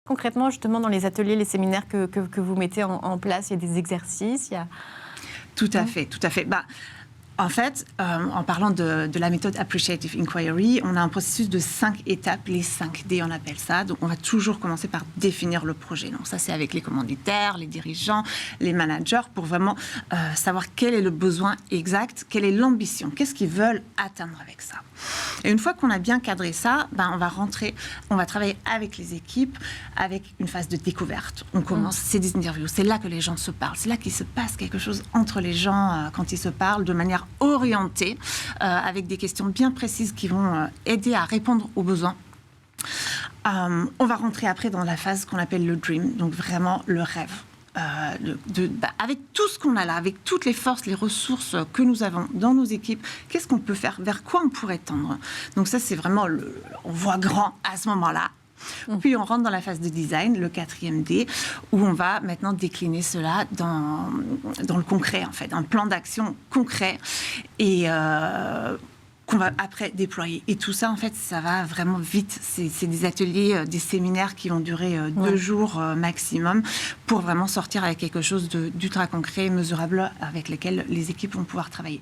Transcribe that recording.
Concrètement, justement, dans les ateliers, les séminaires que vous mettez en place, il y a des exercices, il y a... Tout à fait, tout à fait. En fait, en parlant de la méthode Appreciative Inquiry, on a un processus de 5 étapes, les 5D on appelle ça. Donc on va toujours commencer par définir le projet. Donc ça c'est avec les commanditaires, les dirigeants, les managers, pour vraiment savoir quel est le besoin exact, quelle est l'ambition, qu'est-ce qu'ils veulent atteindre avec ça. Et une fois qu'on a bien cadré ça, on va travailler avec les équipes, avec une phase de découverte. On commence, c'est des interviews, c'est là que les gens se parlent, c'est là qu'il se passe quelque chose entre les gens quand ils se parlent de manière orientée, avec des questions bien précises qui vont aider à répondre aux besoins. On va rentrer après dans la phase qu'on appelle le dream, donc vraiment le rêve. Avec tout ce qu'on a là, avec toutes les forces, les ressources que nous avons dans nos équipes, qu'est-ce qu'on peut faire, vers quoi on pourrait tendre. Donc ça, c'est vraiment, on voit grand à ce moment-là. Puis on rentre dans la phase de design, le 4e D, où on va maintenant décliner cela dans le concret, en fait, un plan d'action concret et qu'on va après déployer. Et tout ça, en fait, ça va vraiment vite. C'est des ateliers, des séminaires qui vont durer 2 jours maximum pour vraiment sortir avec quelque chose d'ultra concret, mesurable, avec lequel les équipes vont pouvoir travailler.